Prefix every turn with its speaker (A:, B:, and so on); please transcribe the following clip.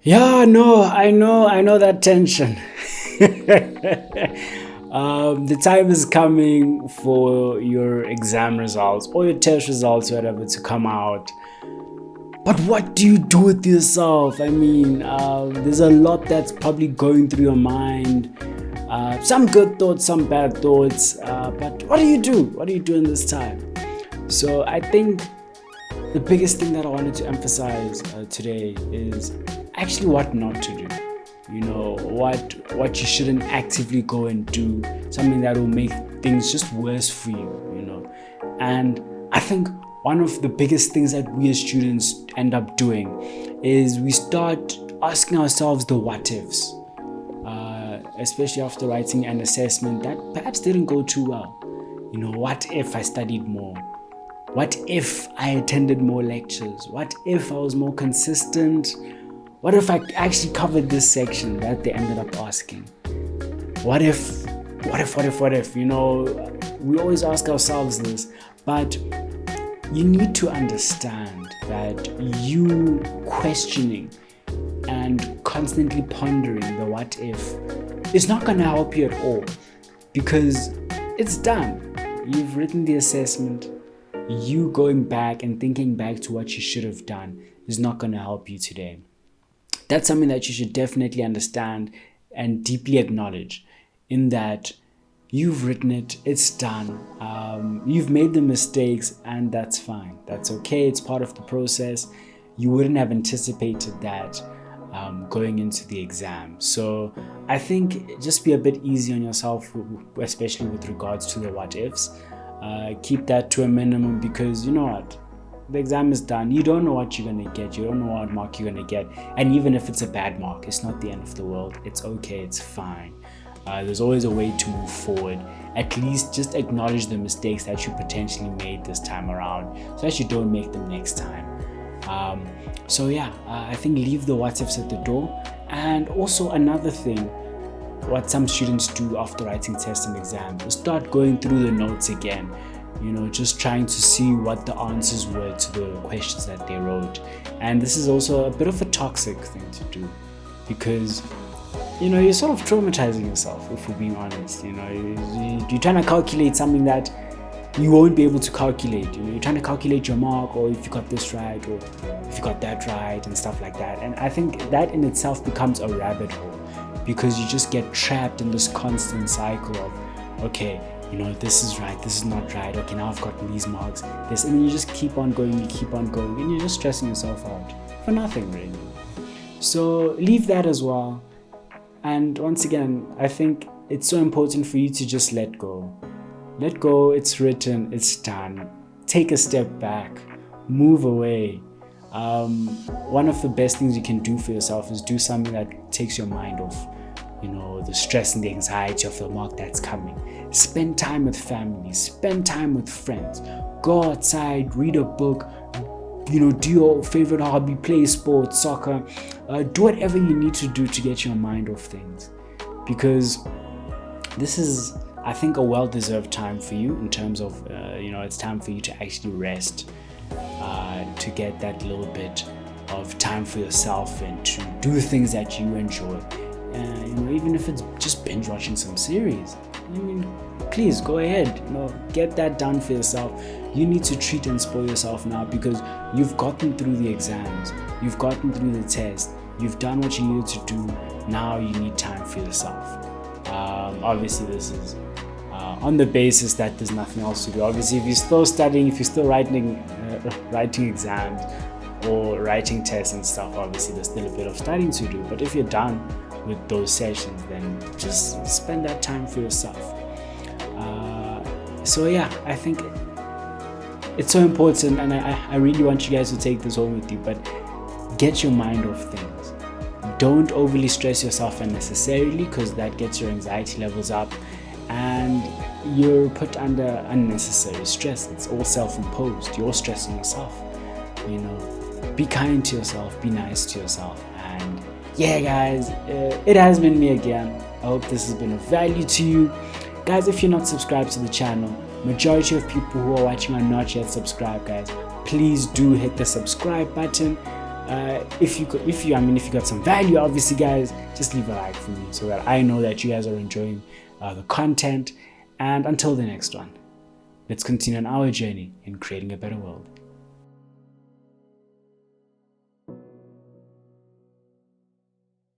A: Yeah, no, I know that tension. The time is coming for your exam results or your test results, whatever, to come out. But what do you do with yourself? I mean, there's a lot that's probably going through your mind. Some good thoughts, some bad thoughts. But what do you do? What do you do in this time? So I think the biggest thing that I wanted to emphasize today is actually what not to do. You know, what you shouldn't actively go and do, something that will make things just worse for you. And I think one of the biggest things that we as students end up doing is we start asking ourselves the what ifs, especially after writing an assessment that perhaps didn't go too well. You know, what if I studied more? What if I attended more lectures? What if I was more consistent? What if I actually covered this section that they ended up asking? What if? You know, we always ask ourselves this, but you need to understand that you questioning and constantly pondering the what if is not going to help you at all, because it's done. You've written the assessment. You going back and thinking back to what you should have done is not going to help you today. That's something that you should definitely understand and deeply acknowledge, in that you've written it, it's done. You've made the mistakes, and that's fine. That's okay. It's part of the process. You wouldn't have anticipated that going into the exam. So I think just be a bit easy on yourself, especially with regards to the what ifs. Keep that to a minimum, because you know what? The exam is done. You don't know what you're going to get. You don't know what mark you're going to get. And even if it's a bad mark, it's not the end of the world. It's okay. It's fine. There's always a way to move forward. At least just acknowledge the mistakes that you potentially made this time around, so that you don't make them next time. I think leave the what ifs at the door. And also another thing, what some students do after writing tests and exams is start going through the notes again, you know, just trying to see what the answers were to the questions that they wrote. And this is also a bit of a toxic thing to do, because you know, you're sort of traumatizing yourself, if we're being honest. You know, you're trying to calculate something that you won't be able to calculate. You know, you're trying to calculate your mark, or if you got this right, or if you got that right, and stuff like that. And I think that in itself becomes a rabbit hole, because you just get trapped in this constant cycle of, okay, you know, this is right, this is not right, okay, now I've gotten these marks, this, and then you just keep on going, and you're just stressing yourself out for nothing, really. So leave that as well. And once again, I think it's so important for you to just let go. Let go, it's written, it's done. Take a step back, move away. One of the best things you can do for yourself is do something that takes your mind off, you know, the stress and the anxiety of the mark that's coming. Spend time with family, spend time with friends, go outside, read a book, you know, do your favorite hobby, play sports, soccer, do whatever you need to do to get your mind off things, because this is, I think, a well-deserved time for you, in terms of, you know, it's time for you to actually rest, to get that little bit of time for yourself and to do things that you enjoy. You know, even if it's just binge watching some series, I mean, please go ahead, you know, get that done for yourself. You need to treat and spoil yourself now, because you've gotten through the exams, you've gotten through the test, you've done what you needed to do. Now you need time for yourself. Obviously this is on the basis that there's nothing else to do. Obviously, if you're still studying, if you're still writing exams or writing tests and stuff, obviously there's still a bit of studying to do. But if you're done with those sessions, then just spend that time for yourself. I think it's so important, and I really want you guys to take this home with you, but get your mind off things. Don't overly stress yourself unnecessarily, because that gets your anxiety levels up and you're put under unnecessary stress. It's all self-imposed. You're stressing yourself. You know, be kind to yourself, be nice to yourself. And yeah, guys, it has been me again. I hope this has been of value to you. Guys, if you're not subscribed to the channel, majority of people who are watching are not yet subscribed, guys. Please do hit the subscribe button. If you got some value, obviously, guys, just leave a like for me so that I know that you guys are enjoying the content. And until the next one, let's continue on our journey in creating a better world.